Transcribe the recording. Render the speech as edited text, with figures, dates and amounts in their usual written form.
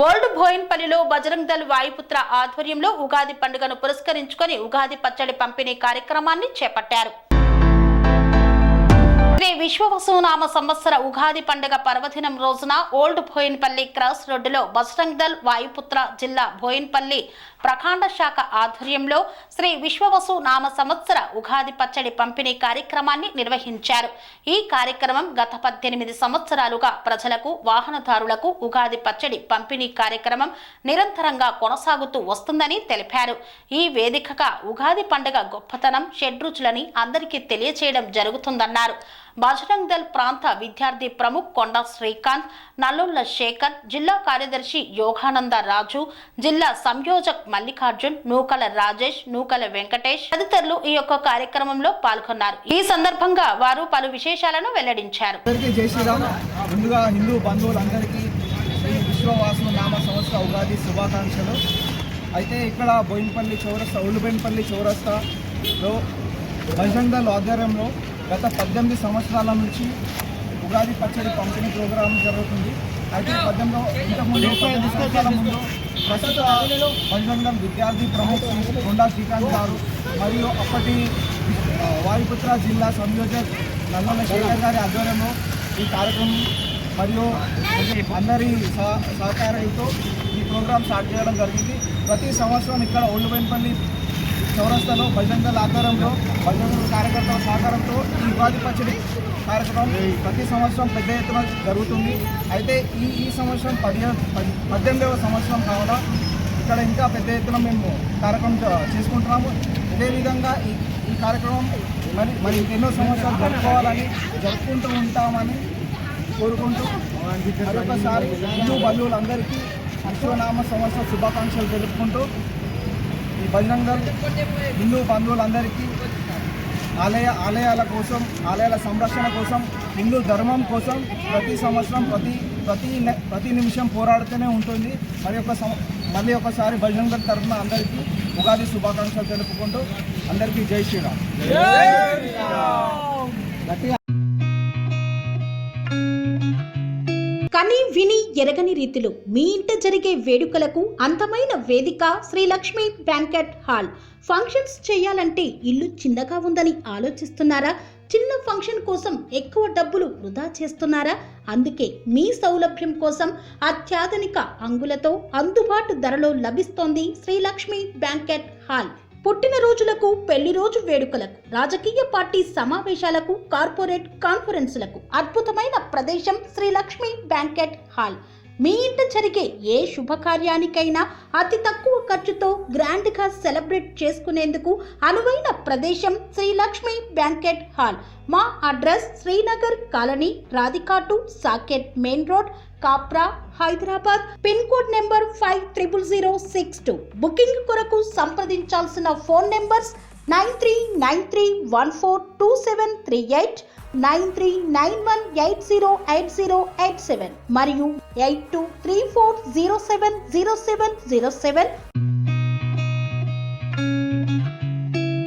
Old బోయిన్పల్లిలో Bajrang Dal Vayuputra ఆధ్వర్యంలో ఉగాది పండుగను పురస్కరించుకొని ఉగాది పచ్చడి పంపిణీ కార్యక్రమాన్ని చేపట్టారు. శ్రీ విశ్వవసునామ సంవత్సర ఉగాది పండుగ పర్వదినం రోజున ఓల్డ్ బోయిన్పల్లి క్రాస్ రోడ్డులో బజరంగ్ దళ్ వాయుపుత్ర జిల్లా బోయిన్పల్లి ప్రఖండ శాఖ ఆధ్వర్యంలో శ్రీ విశ్వవసునామ సంవత్సర ఉగాది పచ్చడి పంపిణీ కార్యక్రమాన్ని నిర్వహించారు. ఈ కార్యక్రమం గత 18 సంవత్సరాలుగా ప్రజలకు, వాహనదారులకు ఉగాది పచ్చడి పంపిణీ కార్యక్రమం నిరంతరంగా కొనసాగుతూ వస్తుందని తెలిపారు. ఈ వేదికగా ఉగాది పండుగ గొప్పతనం, షడ్రుచులని అందరికీ తెలియచేయడం జరుగుతుందన్నారు. బజరంగ్ దళ్ ప్రాంత విద్యార్థి ప్రముఖ్ కొండా శ్రీకాంత్, నల్లుళ్ల శేఖర్, జిల్లా కార్యదర్శి యోగానంద రాజు, జిల్లా సంయోజక్ మల్లికార్జున్, నూకల రాజేష్, నూకల వెంకటేష్ తదితరులు ఈ యొక్క కార్యక్రమంలో పాల్గొన్నారు. ఈ సందర్భంగా వారు పలు విశేషాలను వెల్లడించారు. జై శ్రీరామ్. ముందుగా హిందూ బంధువులందరికీ శ్రీ విశ్వవసునామ సంవత్సర ఉగాది శుభాకాంక్షలు. అయితే ఇక్కడ బోయిన్పల్లి చౌరస్తా, ఓల్డ్ బోయిన్పల్లి చౌరస్తాలో బజరంగ్ దళ్ ఆధ్వర్యంలో గత 18 సంవత్సరాల నుంచి ఉగాది పచ్చడి పంపిణీ ప్రోగ్రాం జరుగుతుంది. అయితే ఇంతకుముందు 10 సంవత్సరాల ముందు ప్రస్తుత బజరంగ్ దళ్ విద్యార్థి ప్రముఖ్ కొండా శ్రీకాంత్ గారు మరియు అప్పటి వాయుపుత్ర జిల్లా సంయోజక్ నల్లుళ్ల శేఖర్ గారి ఆధ్వర్యంలో ఈ కార్యక్రమం మరియు అందరి సహకారంతో ఈ ప్రోగ్రాం స్టార్ట్ చేయడం జరిగింది. ప్రతి సంవత్సరం ఇక్కడ ఓల్డ్ బోయిన్పల్లి చౌరస్తాలో బజరంగ్ దళ్ ఆధ్వర్యంలో బజరంగ్ దళ్ కార్యకర్తల సహకారంతో ఈ ఉగాది పచ్చడి కార్యక్రమం ప్రతి సంవత్సరం పెద్ద ఎత్తున జరుగుతుంది. అయితే ఈ సంవత్సరం 18వ సంవత్సరం కావాలా ఇక్కడ ఇంకా పెద్ద ఎత్తున మేము కార్యక్రమం చేసుకుంటున్నాము. అదేవిధంగా ఈ కార్యక్రమం మరి ఎన్నో సంవత్సరాలు జరుపుకుంటూ ఉంటామని కోరుకుంటూ మరొకసారి హిందూ బంధువులందరికీ విశ్వనామ సంవత్సర శుభాకాంక్షలు తెలుపుకుంటూ ఈ బజరంగ్ దళ్ హిందూ బంధువులందరికీ ఆలయాల సంరక్షణ కోసం, హిందూ ధర్మం కోసం ప్రతి సంవత్సరం ప్రతి నిమిషం పోరాడుతూనే ఉంటుంది. మళ్ళీ ఒకసారి బజరంగ్ దళ్ తరఫున అందరికీ ఉగాది శుభాకాంక్షలు తెలుపుకుంటూ అందరికీ జై శ్రీరామ్. కని విని ఎరగని రీతిలో మీ ఇంట జరిగే వేడుకలకు అందమైన వేదిక Sri Lakshmi banquet hall. Functions చేయాలంటే ఇల్లు చిన్నగా ఉందని ఆలోచిస్తున్నారా? చిన్న ఫంక్షన్ కోసం ఎక్కువ డబ్బులు వృధా చేస్తున్నారా? అందుకే మీ సౌలభ్యం కోసం అత్యాధునిక అంగులతో అందుబాటు ధరలో లభిస్తోంది శ్రీ లక్ష్మి బ్యాంకెట్ హాల్. పుట్టినరోజులకు, పెళ్లి రోజు వేడుకలకు, రాజకీయ పార్టీ సమావేశాలకు, కార్పొరేట్ కాన్ఫరెన్సులకు అద్భుతమైన ప్రదేశం శ్రీ లక్ష్మి బ్యాంకెట్ హాల్. మీ ఇంట జరిగే ఏ శుభకార్యానికైనా అతి తక్కువ ఖర్చుతో గ్రాండ్గా సెలబ్రేట్ చేసుకునేందుకు అనువైన ప్రదేశం శ్రీ లక్ష్మి బ్యాంకెట్ హాల్. మా అడ్రస్ శ్రీనగర్ కాలనీ, రాధికాటు, Saket main road, Kapra, Hyderabad. Pin code number 500062. Booking కొరకు సంప్రదించాల్సిన ఫోన్ నెంబర్స్ 9393142738, 9391808087 మరియు 8234070707.